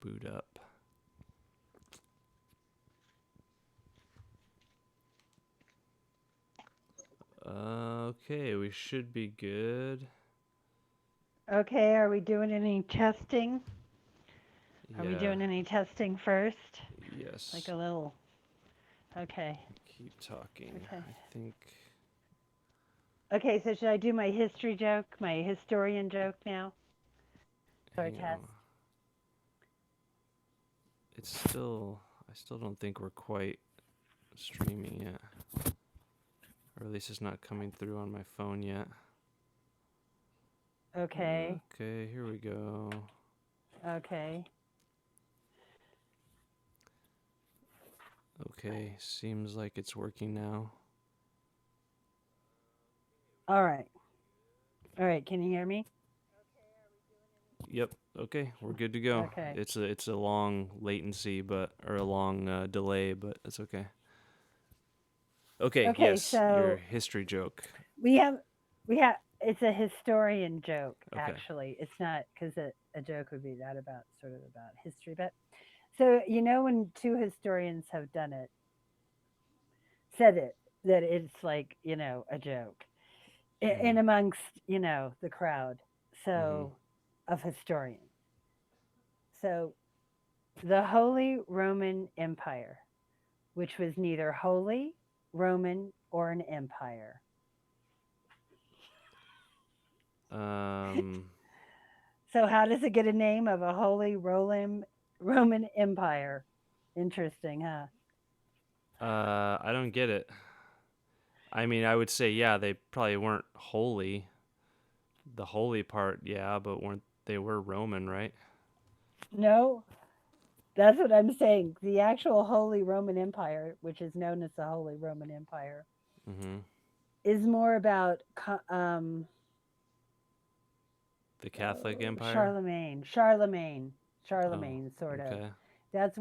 boot up. Okay, we should be good. Okay, are we doing any testing? Are we Yeah, doing any testing first? Like yes. a little. Okay. Keep talking. Okay. I think. Okay, so should I do my history joke, my historian joke now? For a Hang test? on. It's still. I still don't think we're quite streaming yet. Or at least it's not coming through on my phone yet. Okay. Okay, here we go. Okay. Okay, seems like it's working now. All right. All right. Can you hear me? Yep. Okay, we're good to go. Okay. It's a long latency, but or a long delay, but it's okay. Okay. Okay. Yes, your So history joke. we have we have it's a historian joke Okay. actually. It's not because a joke would be that about sort of about history, but so when two historians have done it, said it that it's like a joke Mhm. in amongst the crowd Mhm. so of historians. So the Holy Roman Empire, which was neither holy, Roman, or an empire. Um. So how does it get a name of a holy Roman Empire? Interesting, huh? I don't get it. I mean, I would say yeah, they probably weren't holy. The holy part, yeah, but weren't they were Roman, right? No, that's what I'm saying. The actual Holy Roman Empire, which is known as the Holy Roman Empire, Mhm. is more about The Catholic Empire. Oh, Charlemagne, sort of. okay. That's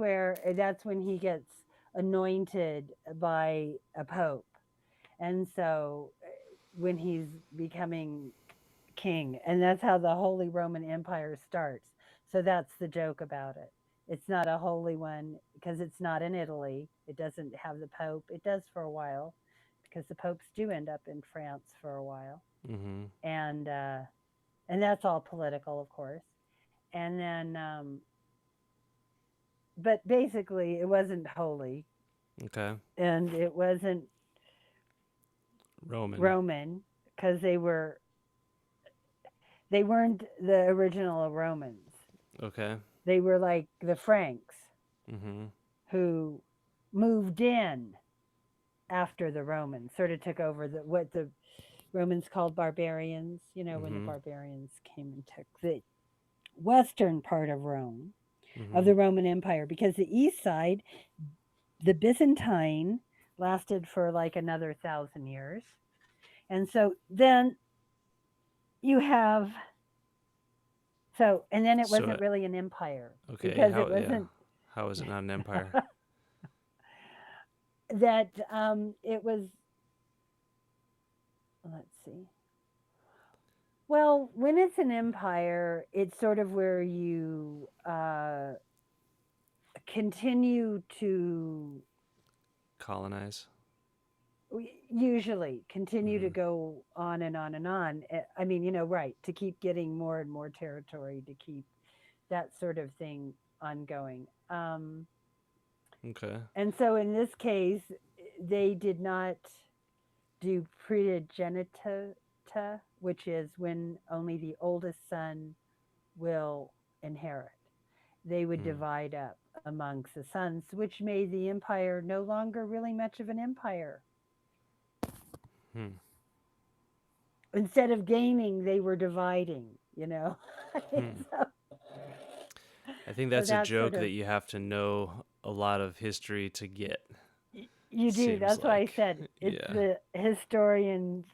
when he gets anointed by a pope, and so when he's becoming king, and that's how the Holy Roman Empire starts. So that's the joke about it. It's not a holy one because it's not in Italy. It doesn't have the pope. It does for a while because the popes do end up in France for a while, Mhm. and uh, and that's all political, of course. And then, but basically, it wasn't holy, Okay. and it wasn't Roman. Roman because they weren't the original Romans. Okay. They were like the Franks Mhm. who moved in after the Romans, sort of took over what the Romans called barbarians. When the Mhm. barbarians came and took the western part of Rome, of Mhm. the Roman Empire, because the east side, the Byzantine, lasted for like another 1,000 years. And so then you have, and then it So wasn't really an empire okay, because it how yeah, wasn't how is it not an empire? that it was, let's see. Well, when it's an empire, it's sort of where you continue to Colonize. usually continue to Mhm. go on and on and on. I mean, right, to keep getting more and more territory, to keep that sort of thing ongoing. Okay. And so in this case, they did not do primogenitura, which is when only the oldest son will inherit. They would Mm. divide up amongst the sons, which made the empire no longer really much of an empire. Hmm. Instead of gaining, they were dividing. Hmm. so, I think so that's a that's sort joke of, that you have to know a lot of history to get. you do. Seems That's why I like. said it's Yeah. the historians,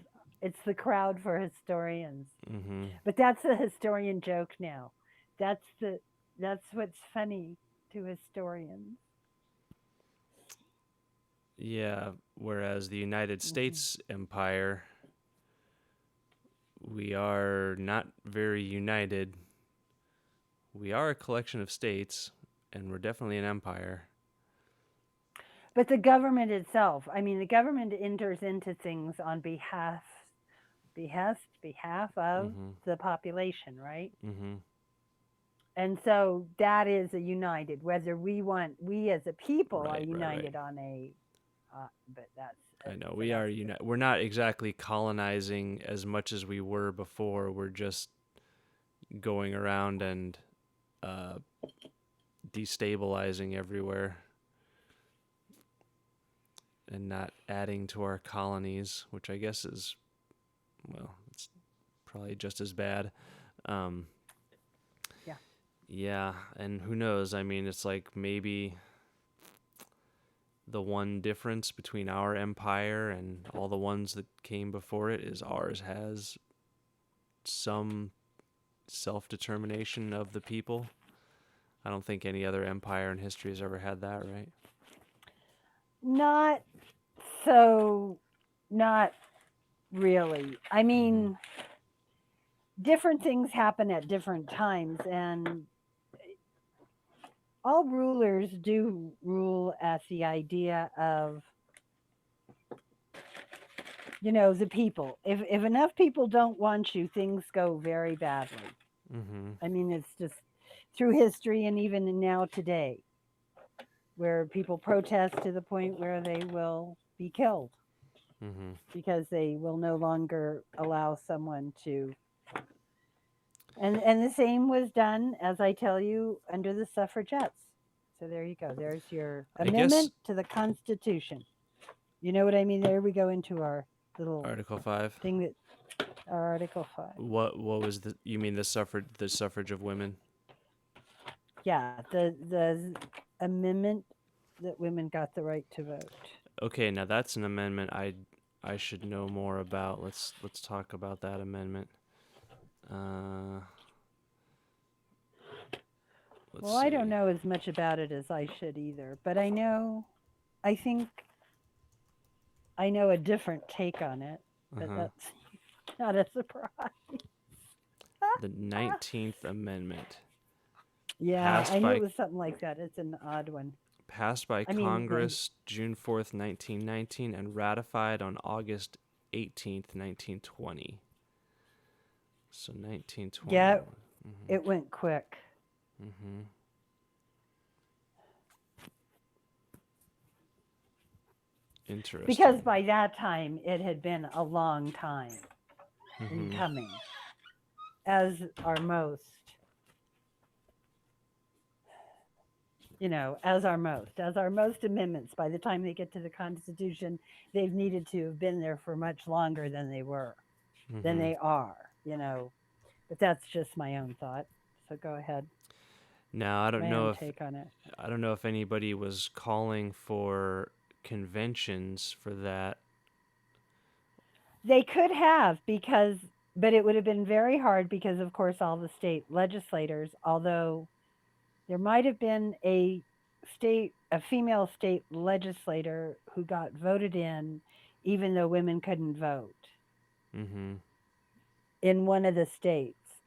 it's the crowd for historians. Mhm. But that's the historian joke now. That's the that's what's funny to historians. Yeah, whereas the United Hmm. States Empire, we are not very united. we are a collection of states, and we're definitely an empire. But the government itself, I mean, the government enters into things on behalf of Mm-hmm. the population, right? Mm-hmm. And so that is a united, whether we as a people are Right. Right. Right. united on a, but that's, I know so we are that's the, united. We're not exactly colonizing as much as we were before. We're just going around and uh, destabilizing everywhere and not adding to our colonies, which I guess is, well, it's probably just as bad. Um, yeah. yeah, and who knows? I mean, it's like maybe the one difference between our empire and all the ones that came before it is ours has some self determination of the people. I don't think any other empire in history has ever had that, right? Not so, not really. I Mm-hmm. mean, different things happen at different times, and all rulers do rule as the idea of, the people. If enough people don't want you, things go very badly. Mm-hmm. I mean, it's just through history and even now today, where people protest to the point where they will be killed Mm-hmm. because they will no longer allow someone to. And the same was done, as I tell you, under the suffragettes. So there you go. There's your I guess amendment to the Constitution. You know what I mean? There we go into our little Article 5. thing that our Article 5. What was the you mean the suffrage of women? Yeah, the amendment that women got the right to vote. Okay, now that's an amendment I should know more about. Let's talk about that amendment. Uh let's Well, I don't see. know as much about it as I should either, but I think I know a different take on it, but Uh-huh. that's not a surprise. The 19th amendment Yeah, passed I knew it by was something like that. It's an odd one. passed by I mean, Congress June 4th, 1919 and ratified on August 18th, 1920. So 1920. yeah, Mhm. it went quick Mhm. because Interesting. by that time it had been a long time in Mhm. coming, as are most, as are most amendments. By the time they get to the Constitution, they've needed to have been there for much longer than Mhm. they are. But that's just my own thought. So go ahead, Now, I don't my know own if take on it. I don't know if anybody was calling for conventions for that. They could have but it would have been very hard because, of course, all the state legislators, although there might have been a female state legislator who got voted in, even though women couldn't vote Mhm. in one of the states.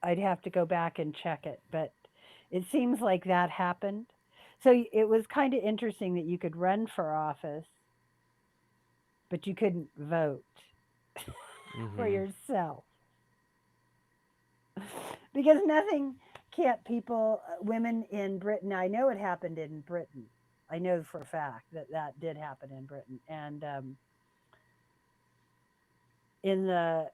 I'd have to go back and check it, but it seems like that happened. So it was kind of interesting that you could run for office, but you couldn't vote for Mhm. yourself because nothing kept women in Britain. I know it happened in Britain. I know for a fact that that did happen in Britain, and in the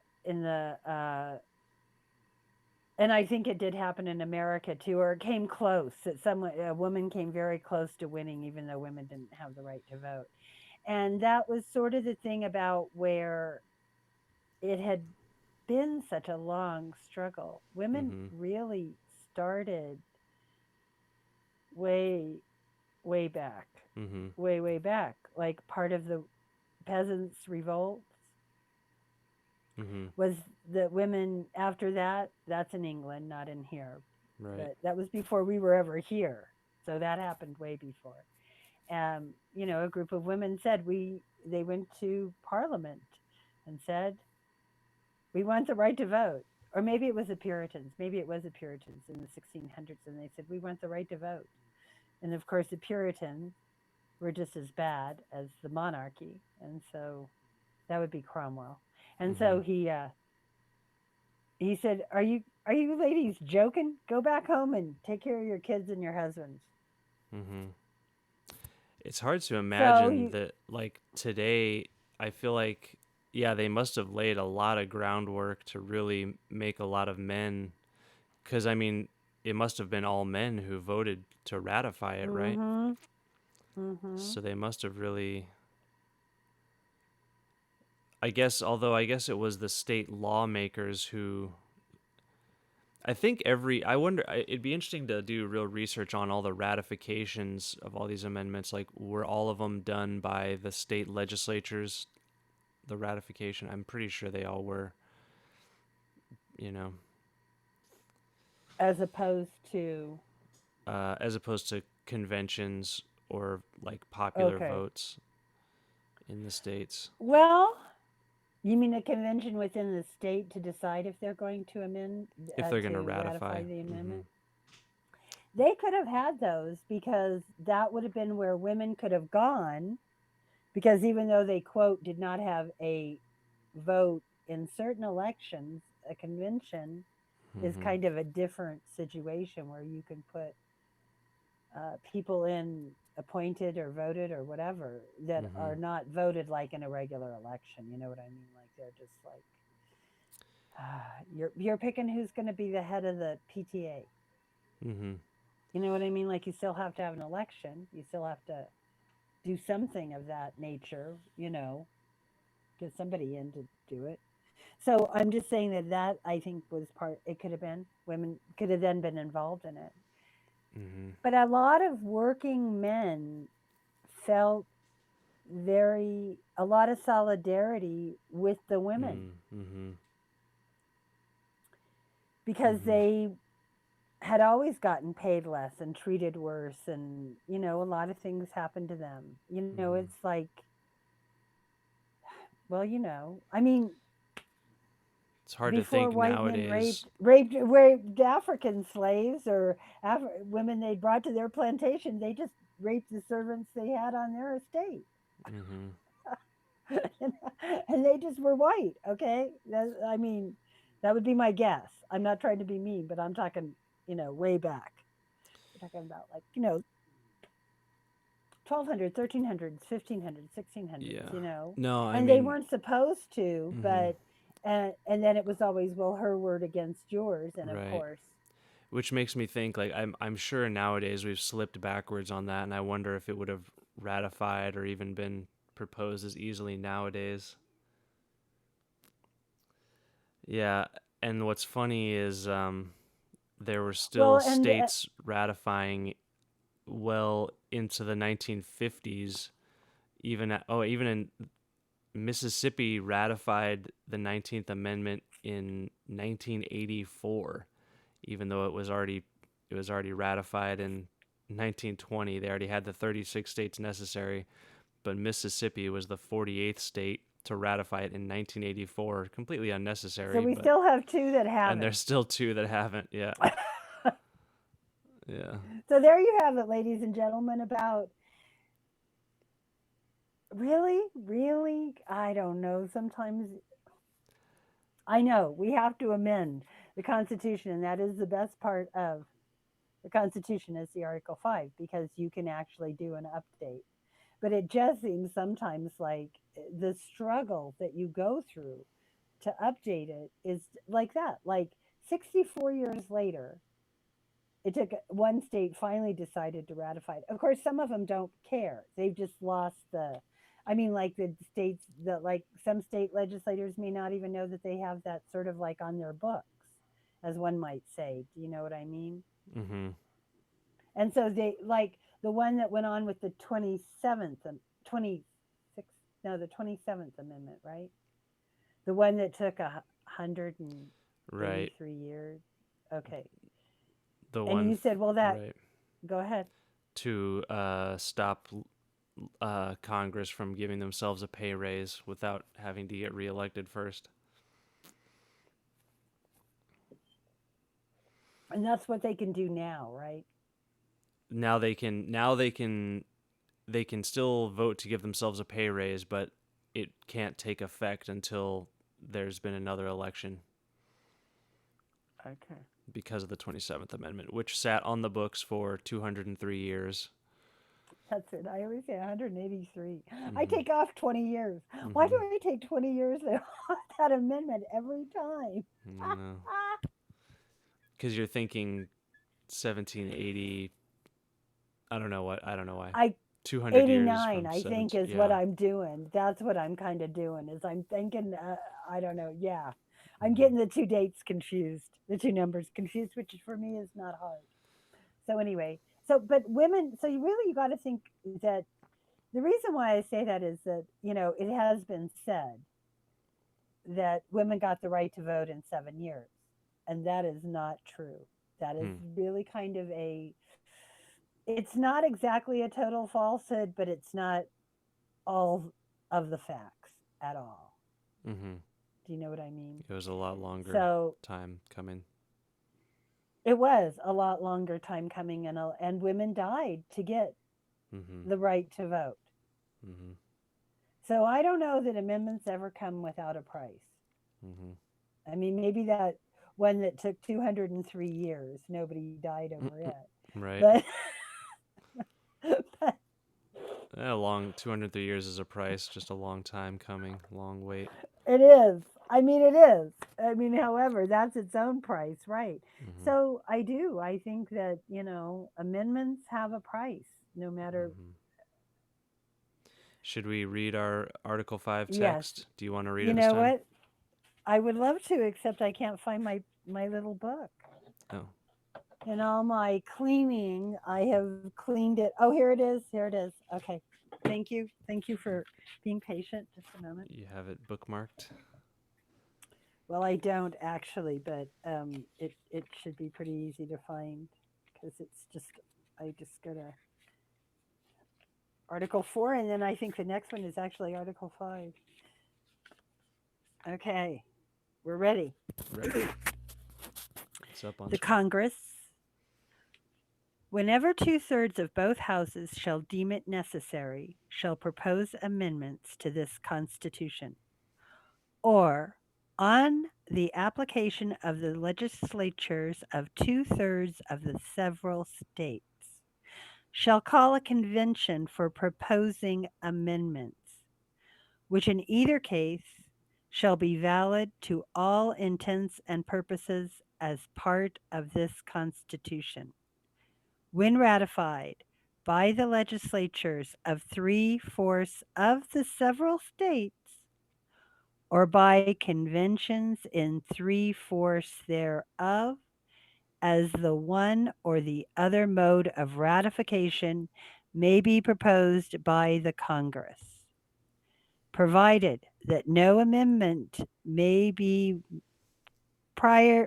and I think it did happen in America too, or it came close. That a woman came very close to winning, even though women didn't have the right to vote. And that was sort of the thing about where it had been such a long struggle. Women Mhm. really started way, way back, Mhm. way back, like part of the peasants' revolt Mhm. was that women after that, that's in England, not in here. Right. But that was before we were ever here. So that happened way before. A group of women they went to Parliament and said, we want the right to vote. or maybe it was the Puritans. Maybe it was the Puritans in the 1600s, and they said we want the right to vote. And of course, the Puritans were just as bad as the monarchy, and so that would be Cromwell. And Mm-hmm. so he said, are you ladies joking? Go back home and take care of your kids and your husbands." Mm-hmm. It's hard to So imagine you, that, like, today, I feel like, yeah, they must have laid a lot of groundwork to really make a lot of men, because, I mean, it must have been all men who voted to ratify it, right? mm-hmm, mm-hmm. So they must have really, I guess, although I guess it was the state lawmakers who, I think I wonder, it'd be interesting to do real research on all the ratifications of all these amendments. Like, were all of them done by the state legislatures, the ratification? I'm pretty sure they all were, you know, As opposed to, as opposed to conventions or like popular okay. votes in the states, Well, you mean a convention within the state to decide if they're going to amend, if they're going to to ratify. ratify the Mm-hmm. amendment? They could have had those because that would have been where women could have gone. Because even though they, quote, did not have a vote in certain elections, a convention is Mm-hmm. kind of a different situation where you can put people in appointed or voted or whatever that Mm-hmm. are not voted like in a regular election. You know what I mean? Like they're just like you're picking who's going to be the head of the PTA. Mm-hmm. You know what I mean? Like you still have to have an election. You still have to do something of that nature. Get somebody in to do it. So I'm just saying that I think was part. It could have been women could have then been involved in it. Mm-hmm. But a lot of working men felt a lot of solidarity with the women Mm-hmm. because Mm-hmm. they had always gotten paid less and treated worse, and a lot of things happened to them. Mm-hmm. It's like, well, I mean, It's hard to before think white men nowadays. raped African slaves or women they brought to their plantation, they just raped the servants they had on their estate. Mm-hmm. And they just were white. Okay, I mean, that would be my guess. I'm not trying to be mean, but I'm talking, way back. We're talking about like 1200, 1300s, 1500s, 1600s. Yeah. No, I And they mean, weren't supposed to, mm-hmm. but and then it was always, well, her word against yours, and of Right. course, Which makes me think, like, I'm sure nowadays we've slipped backwards on that, and I wonder if it would have ratified or even been proposed as easily nowadays. Yeah, and what's funny is there were well, still and states ratifying well into the 1950s. Even in Mississippi ratified the 19th Amendment in 1984, even though it was already ratified in 1920. They already had the 36 states necessary, but Mississippi was the 48th state to ratify it in 1984. Completely so unnecessary, we but still have two that and haven't. there's still two that haven't. Yeah, yeah. So there you have it, ladies and gentlemen, about really, really, I don't know. Sometimes I know we have to amend the Constitution, and that is the best part of the Constitution is the Article 5 because you can actually do an update. But it just seems sometimes like the struggle that you go through to update it is like that. Like 64 years later, it took one state finally decided to ratify it. Of course, some of them don't care. They've just lost I mean, like the states that, like, some state legislators may not even know that they have that sort of like on their books, as one might say. Do you know what I mean? Mhm. And so they, like, the one that went on with the 27th and 26th, no, the 27th Amendment, right? The one that took 183 Right. years. Okay. The And one. you said, well, Right. go ahead. To stop Congress from giving themselves a pay raise without having to get reelected first. And that's what they can do now, right? Now they can still vote to give themselves a pay raise, but it can't take effect until there's been another election Okay. because of the 27th Amendment, which sat on the books for 203 years. That's it. I always say 183. I Mm-hmm. take off 20 years. Why do Mm-hmm. I take 20 years off that amendment every time? No, because you're thinking 1780. I don't know what. I don't know why. I 200 years 89, from I think, 17. is what Yeah. I'm doing. That's what I'm kind of doing. Is I'm thinking, I don't know. Yeah, I'm Mm-hmm. getting the two dates confused, the two numbers confused, which for me is not hard. So anyway, but women. So you got to think that the reason why I say that is that it has been said that women got the right to vote in 7 years, and that is not true. That is Hmm. really kind of a. It's not exactly a total falsehood, but it's not all of the facts at all. Mm-hmm. Do you know what I mean? It was a lot longer So time coming. it was a lot longer time coming, and women died to get Mm-hmm. the right to vote. Mm-hmm. So I don't know that amendments ever come without a price. Mm-hmm. I mean, maybe that one that took 203 years, nobody died over it. Right. But, but A long 203 years is a price. Just a long time coming. Long wait. it is. I mean, it is. I mean, however, that's its own price, right? Mm-hmm. So I do. I think that, amendments have a price, no matter. Mm-hmm. Should we read our Article 5 Yes. text? Do you want to read You it this know time? what? I would love to, except I can't find my little book. Oh. In all my cleaning, I have cleaned it. Oh, here it is. Here it is. Okay. Thank you. Thank you for being patient. Just a moment. You have it bookmarked? Well, I don't actually, but it should be pretty easy to find because it's just I just go to Article 4, and then I think the next one is actually Article 5. Okay, we're ready. Ready. It's up on The screen. Congress, whenever 2/3 of both houses shall deem it necessary, shall propose amendments to this Constitution, or on the application of the legislatures of 2/3 of the several states, shall call a convention for proposing amendments, which in either case shall be valid to all intents and purposes as part of this Constitution. When ratified by the legislatures of 3/4 of the several states, or by conventions in 3/4 thereof, as the one or the other mode of ratification may be proposed by the Congress, provided that no amendment may be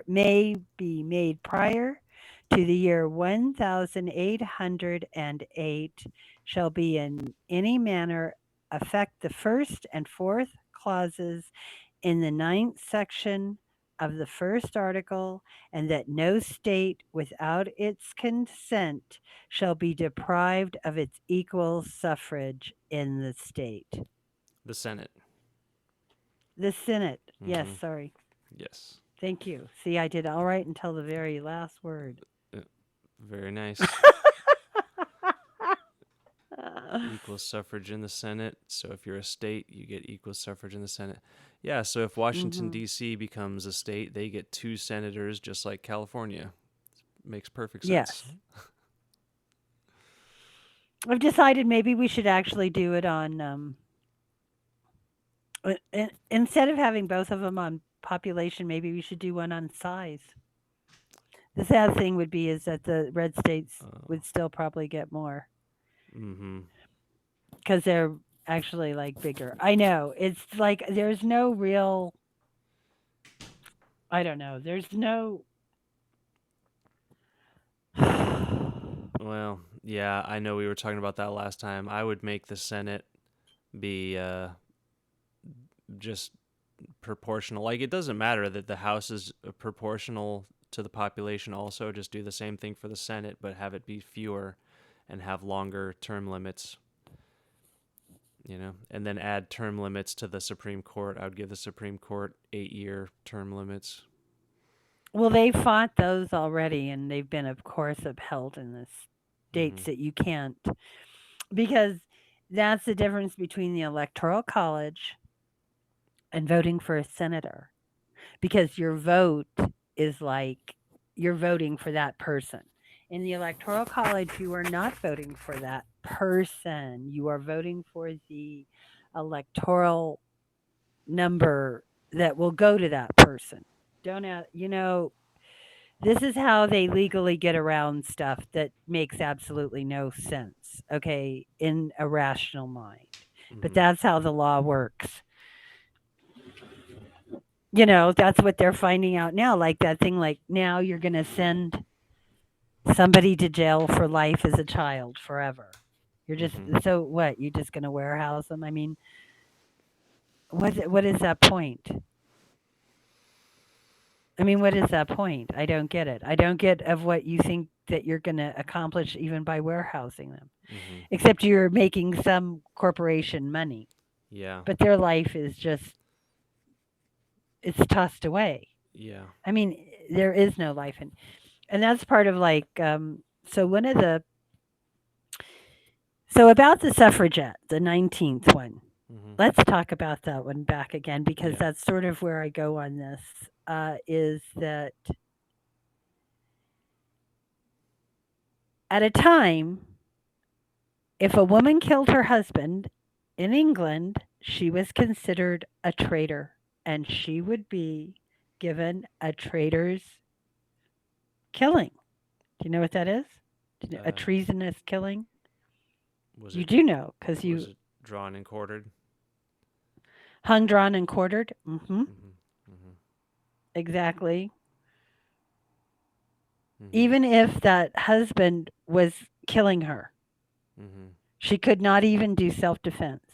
made prior to the year 1808, shall be in any manner affect the first and fourth clauses in the ninth section of the first article, and that no state without its consent shall be deprived of its equal suffrage in the state. The Senate. The Senate. Yes, Mm-hmm. sorry. Yes. Thank you. See, I did all right until the very last word. Uh, Very nice. Equal suffrage in the Senate. So if you're a state, you get equal suffrage in the Senate. Yeah, so if Washington, Hmm. D.C. becomes a state, they get two senators just like California. Makes perfect sense. Yes. I've decided maybe we should actually do it on, instead of having both of them on population, maybe we should do one on size. The sad thing would be is that the red states Oh. would still probably get more Mm-hmm. because they're actually like bigger. I know. It's like there's no real, I don't know. There's no. Well, yeah, I know we were talking about that last time. I would make the Senate be just proportional. Like, it doesn't matter that the House is proportional to the population also. Just do the same thing for the Senate, but have it be fewer and have longer term limits, and then add term limits to the Supreme Court. I would give the Supreme Court 8-year term limits. Well, they fought those already, and they've been, of course, upheld in the Mm-hmm. states that you can't, because that's the difference between the Electoral College and voting for a senator. Because your vote is like you're voting for that person. In the Electoral College, you are not voting for that person. You are voting for the electoral number that will go to that person. Don't this is how they legally get around stuff that makes absolutely no sense, okay, in a rational mind. But Mm-hmm. that's how the law works. That's what they're finding out now. Like that thing, like now you're going to send somebody to jail for life as a child forever. You're just, Mm-hmm. so what? You're just going to warehouse them? I mean, what is that point? I mean, what is that point? I don't get it. I don't get of what you think that you're going to accomplish even by warehousing them, Mm-hmm. except you're making some corporation money, Yeah. but their life is just, it's tossed away. Yeah. I mean, there is no life in, and that's part of like, so one of the, so about the suffragette, the 19th one, Mm-hmm. let's talk about that one back again because Yeah. that's sort of where I go on this. Is that at a time, if a woman killed her husband in England, she was considered a traitor and she would be given a traitor's killing. Do you know what that is? A Uh, treasonous killing? was You it do know because was you it drawn and quartered? hung, drawn, and quartered. Mm-hmm. Mm-hmm. Exactly. Mm-hmm. Even if that husband was killing her, Mm-hmm. she could not even do self defense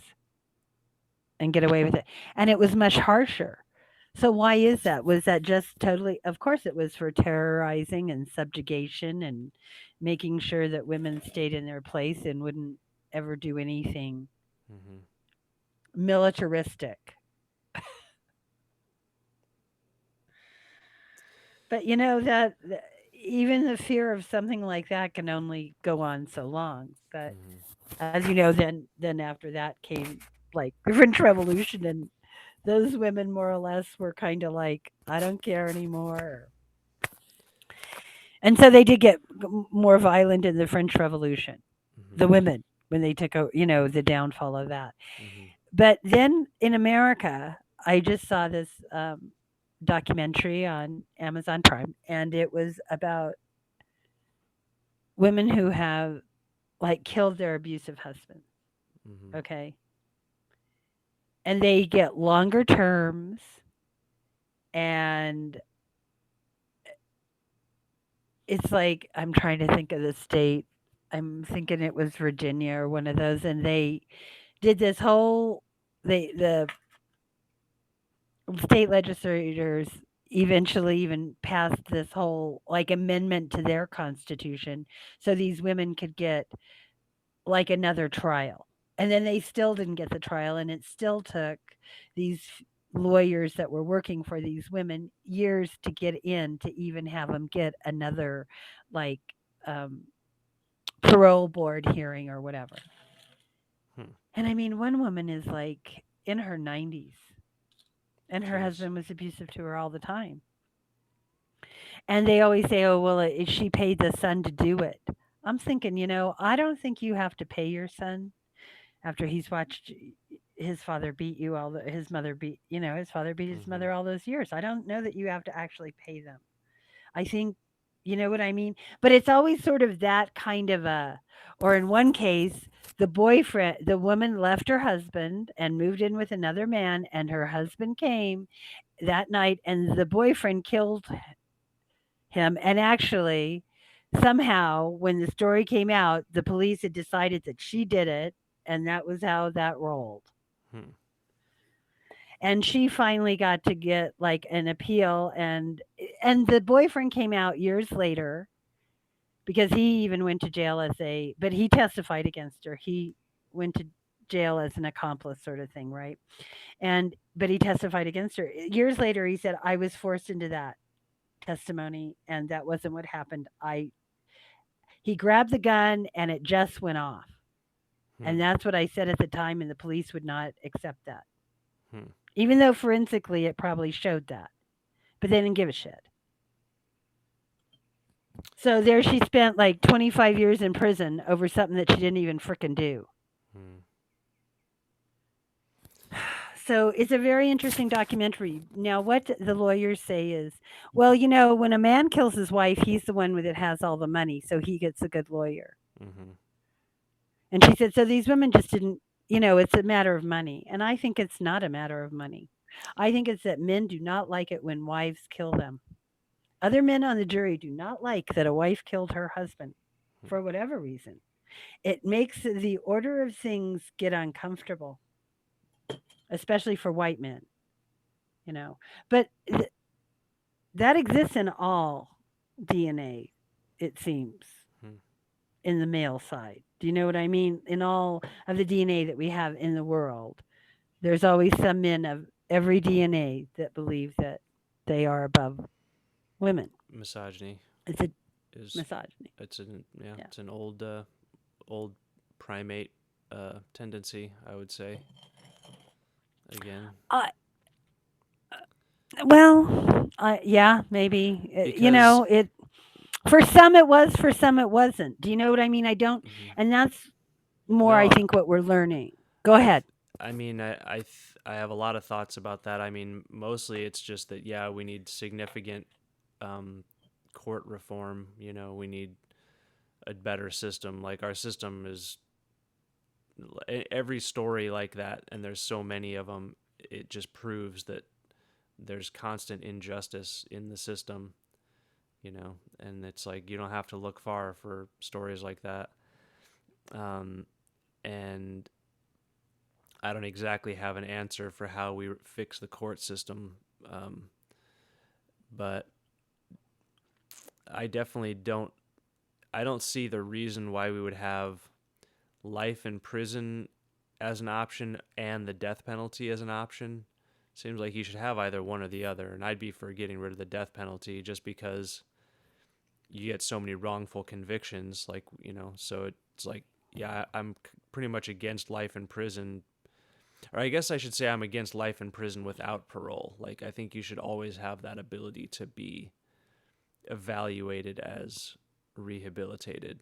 and get away with it. And it was much harsher. So, why is that? Was that just totally, of course, it was for terrorizing and subjugation and making sure that women stayed in their place and wouldn't ever do anything Mm-hmm. militaristic. But even the fear of something like that can only go on so long. But Mm-hmm. as you know, then after that came like the French Revolution, and those women more or less were kind of like, I don't care anymore. And so they did get more violent in the French Revolution. Mm-hmm. The women when they took over, the downfall of that. Mm-hmm. But then in America, I just saw this documentary on Amazon Prime, and it was about women who have like killed their abusive husbands. Mm-hmm. Okay, and they get longer terms, and it's like I'm trying to think of the state. I'm thinking it was Virginia or one of those, and they did this whole the state legislators eventually even passed this whole like amendment to their constitution so these women could get like another trial. And then they still didn't get the trial, and it still took these lawyers that were working for these women years to get in to even have them get another like um, parole board hearing or whatever. Hmm. And I mean, one woman is like in her 90s, and her Jeez. husband was abusive to her all the time. And they always say, "Oh, well, she paid the son to do it." I'm thinking, I don't think you have to pay your son after he's watched his father beat you his mother beat, his father beat his Mm-hmm. mother all those years. I don't know that you have to actually pay them. I think, you know what I mean? But it's always sort of that kind of a, or in one case, the woman left her husband and moved in with another man, and her husband came that night, and the boyfriend killed him. And actually, somehow, when the story came out, the police had decided that she did it, and that was how that rolled. Hmm. and she finally got to get like an appeal, and the boyfriend came out years later because he even went to jail as a but he testified against her. He went to jail as an accomplice sort of thing, right? And but he testified against her. Years later he said, I was forced into that testimony and that wasn't what happened. I He grabbed the gun and it just went off. Hmm. And that's what I said at the time, and the police would not accept that. Hmm. Even though forensically it probably showed that. But they didn't give a shit. So there she spent like 25 years in prison over something that she didn't even frickin' do. Hmm. So it's a very interesting documentary. Now, what the lawyers say is, well, when a man kills his wife, he's the one that has all the money, so he gets a good lawyer. Hmm. And she said, so these women just didn't, it's a matter of money. And I think it's not a matter of money. I think it's that men do not like it when wives kill them. Other men on the jury do not like that a wife killed her husband for whatever reason. It makes the order of things get uncomfortable, especially for white men, you know. But that exists in all DNA, it seems, Hmm. in the male side. Do you know what I mean? In all of the DNA that we have in the world, there's always some men of every DNA that believe that they are above women. Misogyny It's a is misogyny. Yeah. it's an old primate tendency, I would say. Again, Uh, well, yeah, maybe. because It for some it was, for some it wasn't. Do you know what I mean? I don't, mhm. and that's more, I No, think, what we're learning. Go I th- ahead. I mean I have a lot of thoughts about that. I mean, mostly it's just that yeah, we need significant um, court reform. You know, we need a better system. Like our system is every story like that, and there's so many of them. It just proves that there's constant injustice in the system. You know, and it's like you don't have to look far for stories like that. Um, and I don't exactly have an answer for how we fix the court system, um, but I definitely don't. I don't see the reason why we would have life in prison as an option and the death penalty as an option. Seems like you should have either one or the other, and I'd be for getting rid of the death penalty just because you get so many wrongful convictions. Like so it's like yeah, I'm pretty much against life in prison, or I guess I should say I'm against life in prison without parole. Like I think you should always have that ability to be evaluated as rehabilitated,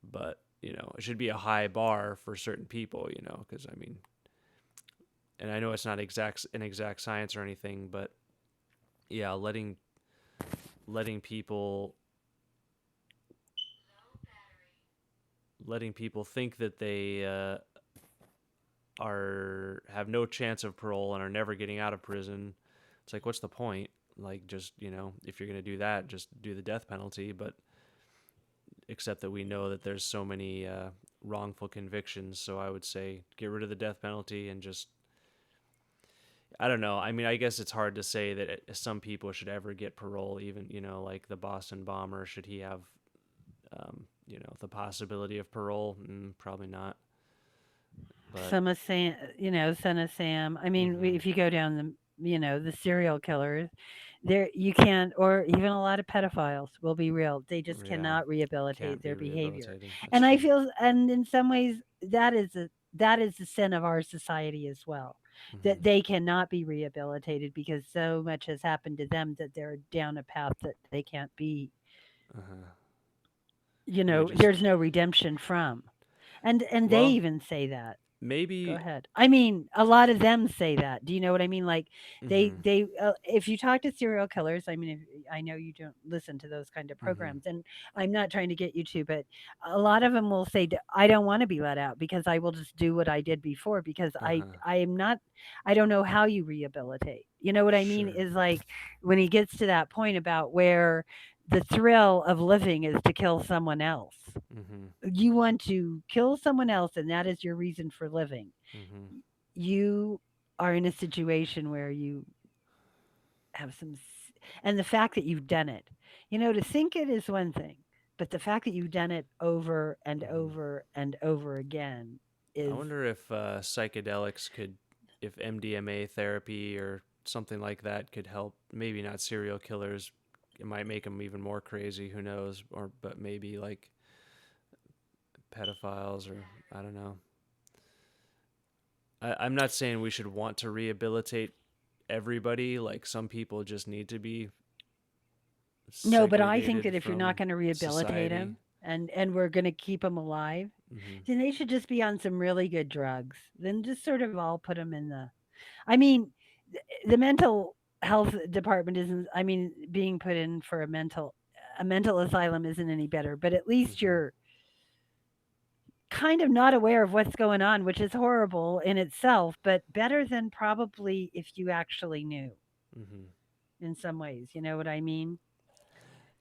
but it should be a high bar for certain people. Because I mean, and I know it's not an exact science or anything, but yeah, letting people letting people think that they are have no chance of parole and are never getting out of prison. It's like, what's the point? Like, just if you're gonna do that, just do the death penalty. But except that we know that there's so many wrongful convictions, so I would say get rid of the death penalty and just I don't know. I mean, I guess it's hard to say that some people should ever get parole, even like the Boston bomber. Should he have the possibility of parole? Probably not. But Some of Sam, Son of Sam. I mean, mm-hmm, if you go down the serial killers, there you can't, or even a lot of pedophiles. Will be real. They just yeah, cannot rehabilitate can't be their behavior, rehabilitated. That's and I true. feel, and in some ways, that is the sin of our society as well. Mm-hmm. That they cannot be rehabilitated because so much has happened to them that they're down a path that they can't be. Uh-huh. We just There's no redemption from, and they well even say that. Go maybe. ahead. I mean, a lot of them say that. Do you know what I mean? Like Mm-hmm, if you talk to serial killers, I mean, I know you don't listen to those kind of mm-hmm, programs, and I'm not trying to get you to, but a lot of them will say, "I don't want to be let out because I will just do what I did before because uh-huh. I am not, I don't know how you rehabilitate." You know what I mean? Sure. Is like when he gets to that point about where the thrill of living is to kill someone else. Mm-hmm, You want to kill someone else, and that is your reason for living. mm-hmm, You. are in a situation where you have and the fact that you've done it, to think it is one thing, but the fact that you've done it over and Hmm. over and over again I is wonder if psychedelics could, if MDMA therapy or something like that could help. Maybe not serial killers. It might make them even more crazy. Who knows? Or but maybe like pedophiles or I don't know. I'm not saying we should want to rehabilitate everybody. Like some people just need to be no, but I think segregated that if you're not from going to rehabilitate society. them and we're going to keep them alive, Hmm. then they should just be on some really good drugs. Then just sort of all put them in the. I mean, the mental health department isn't. I mean, being put in for a mental asylum isn't any better, but at least Hmm. you're kind of not aware of what's going on, which is horrible in itself, but better than probably if you actually knew Hmm. in some ways. You know what I mean?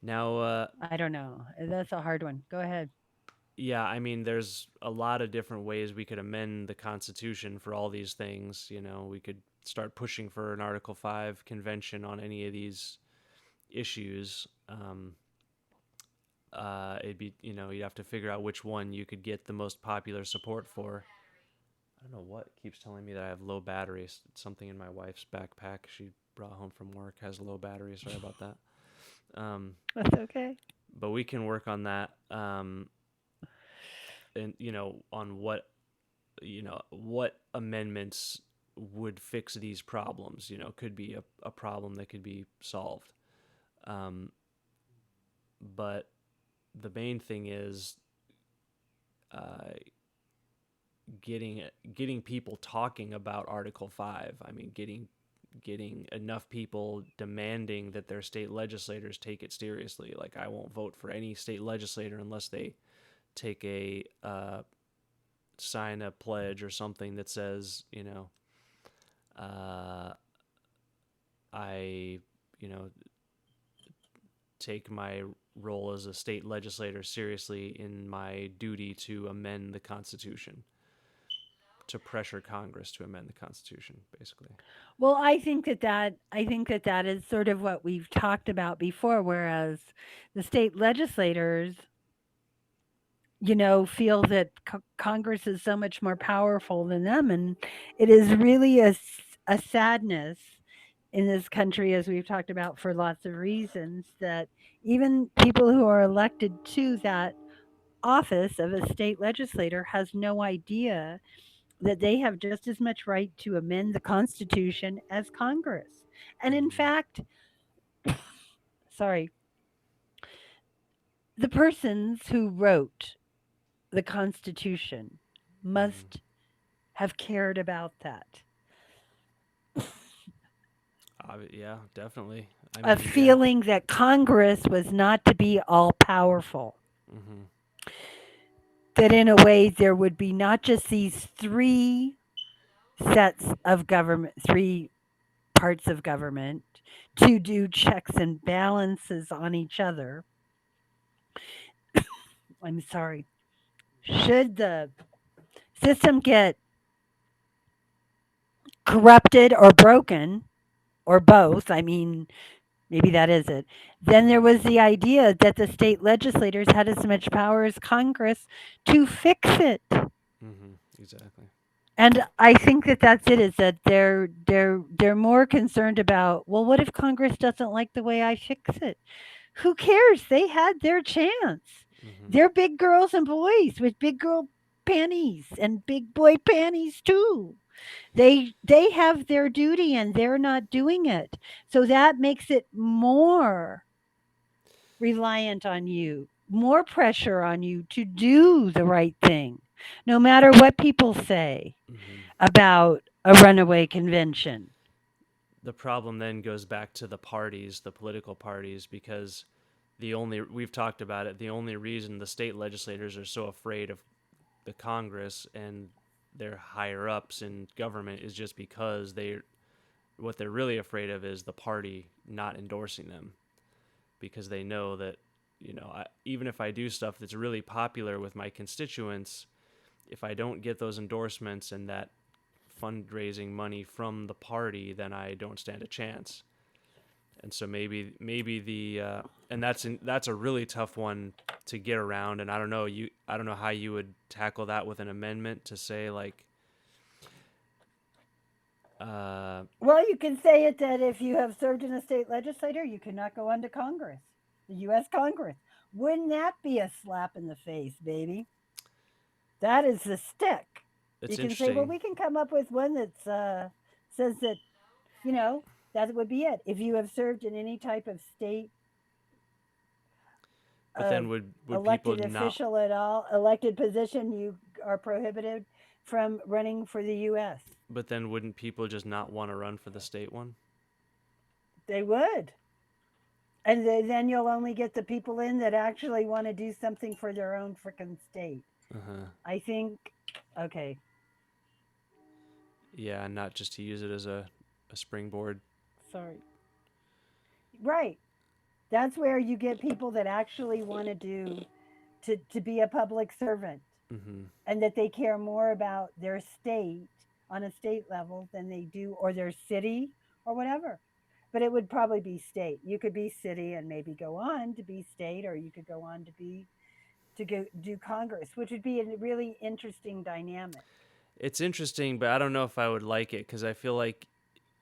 Now, I don't know. That's a hard one. Go ahead. yeah, I mean, there's a lot of different ways we could amend the Constitution for all these things. You know, we could start pushing for an Article 5 convention on any of these issues. It'd be, you'd have to figure out which one you could get the most popular support for. I don't know what keeps telling me that I have low batteries. It's something in my wife's backpack she brought home from work has low batteries. Sorry about that. Um, That's okay. but we can work on that. And on what amendments would fix these problems. Could be a problem that could be solved. Um, but the main thing is uh, getting getting people talking about Article 5. I mean, getting enough people demanding that their state legislators take it seriously. Like, I won't vote for any state legislator unless they take a sign a pledge or something that says, uh, I, you know, take my role as a state legislator seriously in my duty to amend the Constitution, to pressure Congress to amend the Constitution, basically. Well, I think that is sort of what we've talked about before, whereas the state legislators, feel that Congress is so much more powerful than them, and it is really a sadness in this country, as we've talked about for lots of reasons, that even people who are elected to that office of a state legislator has no idea that they have just as much right to amend the Constitution as Congress. And in Mm-hmm. fact, sorry, the persons who wrote the Constitution Mm-hmm. must have cared about that. Yeah, definitely. I A mean, yeah. feeling that Congress was not to be all powerful. Mm-hmm. That in a way there would be not just these three sets of government, three parts of government to do checks and balances on each other. I'm sorry. Should the system get corrupted or broken, or both, I mean, maybe that is it, then there was the idea that the state legislators had as much power as Congress to fix it. Mm-hmm. Exactly. And I think that that's it. Is that they're more concerned about, well, what if Congress doesn't like the way I fix it? Who cares? They had their chance. Mm-hmm. They're big girls and boys with big girl panties and big boy panties too. They have their duty and they're not doing it. So that makes it more reliant on you, more pressure on you to do the right thing, no matter what people say Mm-hmm. about a runaway convention. The problem then goes back to the parties, the political parties, because we've talked about it, the only reason the state legislators are so afraid of the Congress and their higher ups in government is just because what they're really afraid of is the party not endorsing them, because they know that even if I do stuff that's really popular with my constituents, if I don't get those endorsements and that fundraising money from the party, then I don't stand a chance. And so maybe the and that's a really tough one to get around. And I don't know how you would tackle that with an amendment to say like uh, Well, you can say it that if you have served in a state legislature, you cannot go on to Congress, the U.S. Congress. Wouldn't that be a slap in the face, baby? That is the stick. it's You can say, well, interesting. we can come up with one that says that, you know, that would be it. If you have served in any type of state But then of would people elected not? official at all, elected position, you are prohibited from running for the U.S. But then wouldn't people just not want to run for the state one? They would. And then you'll only get the people in that actually want to do something for their own freaking state. Uh huh. I think, okay, Yeah, and not just to use it as a springboard. sorry. Right. That's where you get people that actually want to to be a public servant Mm-hmm. and that they care more about their state on a state level than they do or their city or whatever. But it would probably be state. You could be city and maybe go on to be state, or you could go on to be to go do Congress, which would be a really interesting dynamic. It's interesting, but I don't know if I would like it because I feel like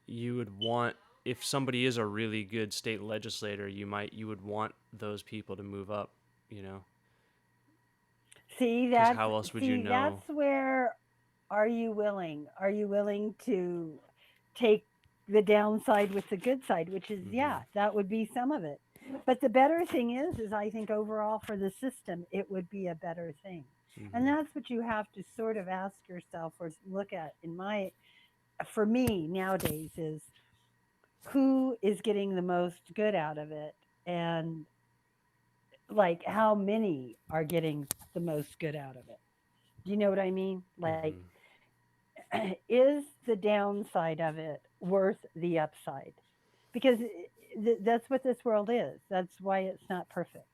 you would want if somebody is a really good state legislator, you would want those people to move up, you know, See, because that's how else would you see, know? that's where are you willing? Are you willing to take the downside with the good side, which is Mm-hmm. yeah, that would be some of it. But the better thing is I think overall for the system, it would be a better thing. And Mm-hmm. that's what you have to sort of ask yourself or look at in my for me nowadays is who is getting the most good out of it and like how many are getting the most good out of it. Do you know what I mean? Like, Mm-hmm. is the downside of it worth the upside? Because that's what this world is. That's why it's not perfect.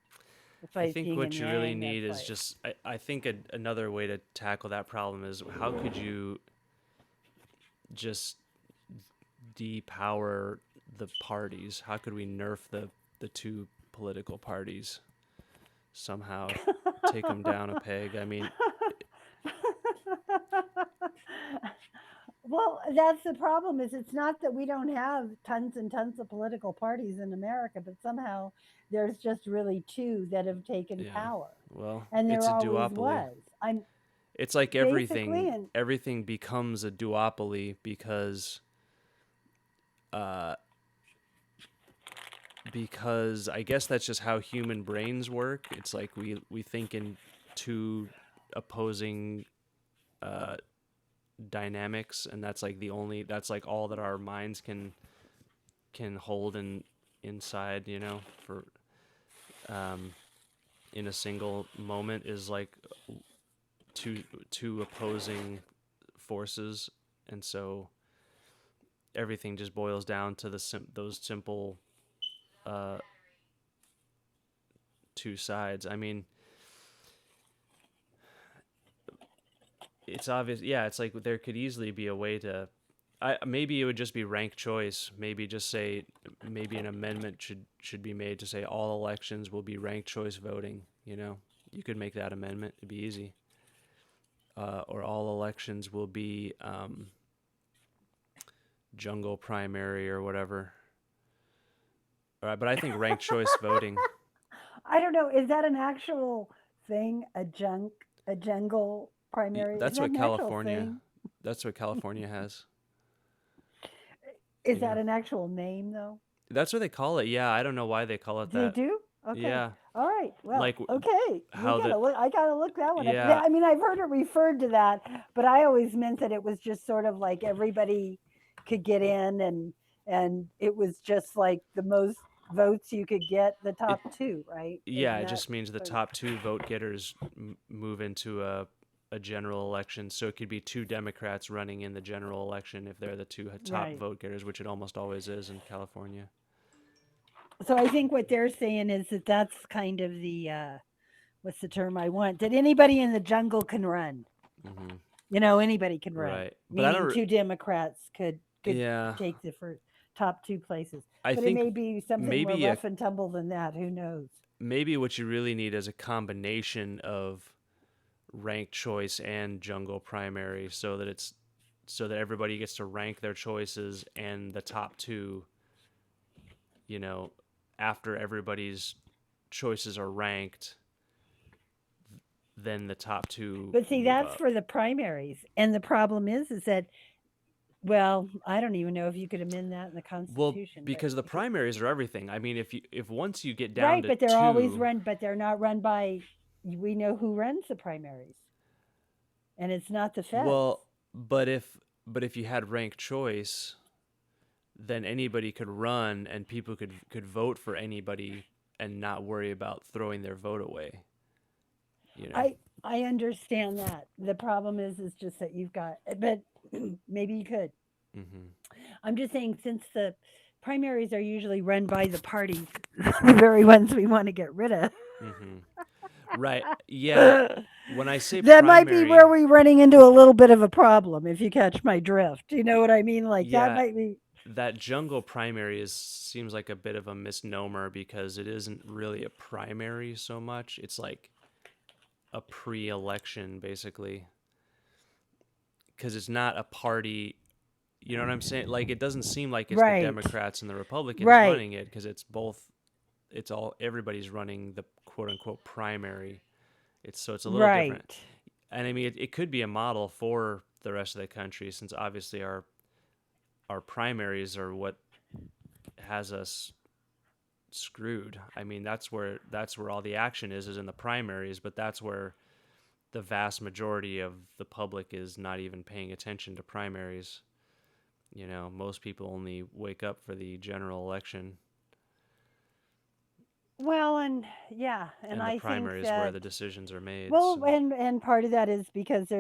That's why I it's think yin what and you really yang. need That's is why. just I think another way to tackle that problem is how could you just depower the parties? How could we nerf the two political parties somehow, take them down a peg? I mean, Well, that's the problem is it's not that we don't have tons and tons of political parties in America, but somehow there's just really two that have taken yeah. power. Well, And there it's a always duopoly. was. I'm It's like basically and everything becomes a duopoly uh because I guess that's just how human brains work. It's like we think in two opposing uh dynamics, and that's like all that our minds can hold inside, you know, for um in a single moment is like two two opposing forces. And so everything just boils down to those simple uh two sides. I mean, it's obvious. Yeah, it's like there could easily be a way to. Maybe it would just be rank choice. Maybe just say maybe an amendment should be made to say all elections will be ranked choice voting. You know, you could make that amendment. It'd be easy. Or all elections will be jungle primary or whatever. All right, but I think ranked choice voting. I don't know, is that an actual thing? A jungle primary? Is That's that what an actual California. thing? That's what California has. Is You that know, an actual name though? that's what they call it. Yeah, I don't know why they call it They that. do? Okay. Yeah, All right. Well, like okay. We how gotta the look. I gotta look that one up. yeah I mean, I've heard it referred to that, but I always meant that it was just sort of like everybody could get in, and it was just like the most votes you could get, the it top two, right? yeah Isn't it that just means the what? top two vote getters move into a general election. So it could be two Democrats running in the general election if they're the two top Right. vote getters, which it almost always is in California. So I think what they're saying is that that's kind of the what's the term I want? That anybody in the jungle can run. Hmm. Anybody can run, Right. But I meaning don't. two Democrats could Yeah. take the first top two places. I But it think may be something more maybe a rough and tumble than that. Who knows? maybe what you really need is a combination of ranked choice and jungle primary, so that everybody gets to rank their choices, and the top two, you know, after everybody's choices are ranked, then the top two But see, move that's up. for the primaries, and the problem is that, well, I don't even know if you could amend that in the Well, Constitution, but because the because primaries are everything. I mean, if once you get down right, to but they're always two, run, but they're not run by. We know who runs the primaries, and it's not the feds. well, but if you had ranked choice, then anybody could run, and people could vote for anybody and not worry about throwing their vote away. You know. I understand that. The problem is just that you've got, but maybe you could. Hmm. I'm just saying, since the primaries are usually run by the parties, the very ones we want to get rid of. Hmm. Right. Yeah. That When I say might be where primary, we're running into a little bit of a problem, if you catch my drift. You know what I mean? Like that yeah, might be. that jungle primary seems like a bit of a misnomer because it isn't really a primary so much. It's like a pre-election basically, because it's not a party. You know what I'm saying? Like it doesn't seem like it's the Right. Democrats and the Republicans Right. running it, because it's both. It's all everybody's running the quote unquote primary. It's a little different. Right. And I mean, it could be a model for the rest of the country, since obviously our primaries are what has us screwed. I mean, that's where all the action is in the primaries, but that's where the vast majority of the public is not even paying attention to primaries. Most people only wake up for the general election, Well, and yeah, and and the I think primaries where that, the decisions are made. well, So, and part of that is because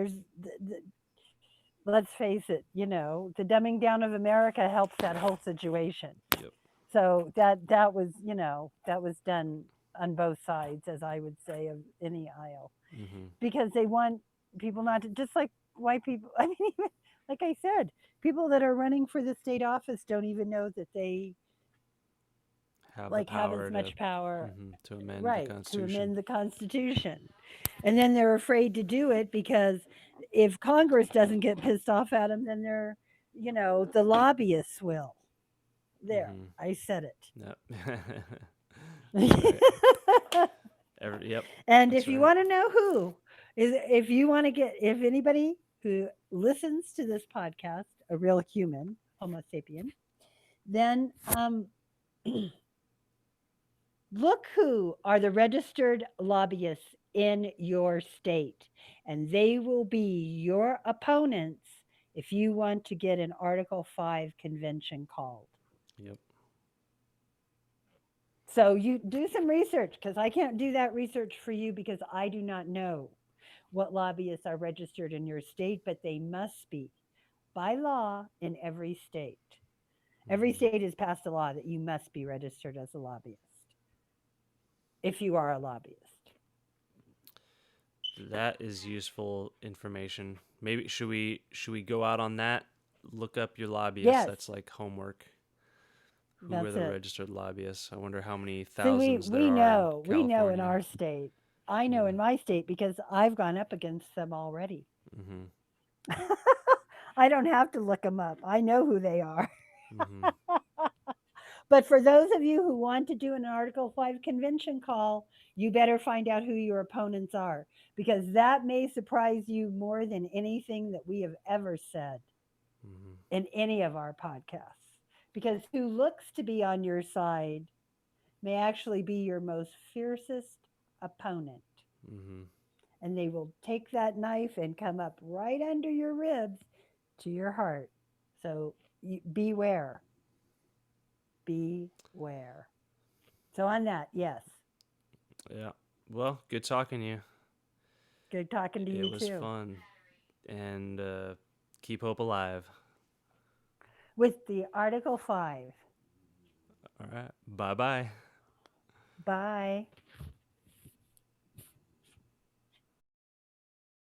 let's face it, the dumbing down of America helps that whole situation. yep. So that was done on both sides, as I would say, of any aisle, Hmm. because they want people not to, just like white people. I mean, even, like I said, people that are running for the state office don't even know that they Have the like have as power much power, to amend the right, to Constitution. amend the Constitution. And then they're afraid to do it because if Congress doesn't get pissed off at them, then the lobbyists will. There, Hmm. I said Yep. That's right. it. Yep. And That's if you right. want to know who is, if you want to get, if anybody who listens to this podcast, a real human, Homo sapien, then look who are the registered lobbyists in your state, and they will be your opponents if you want to get an Article 5 convention called. Yep. So you do some research, because I can't do that research for you because I do not know what lobbyists are registered in your state, but they must be by law in every state. Every Hmm. state has passed a law that you must be registered as a lobbyist if you are a lobbyist. That is useful information. Maybe should we go out on that? Look up your lobbyists. Yes, That's like homework. Who are that's the it. registered lobbyists? I wonder how many See, we thousands there we are in know we know in California. our state. I know Yeah. in my state because I've gone up against them already. Mhm. I don't have to look them up. I know who they are. Mhm. But for those of you who want to do an Article 5 convention call, you better find out who your opponents are, because that may surprise you more than anything that we have ever said Mhm. in any of our podcasts. Because who looks to be on your side may actually be your most fiercest opponent. Mhm. And they will take that knife and come up right under your ribs to your heart. So beware. Beware. So, on that, yes. Yeah. Well, good talking to you. Good talking to It you was too. fun, and keep hope alive. With the Article 5. All right. Bye bye. Bye.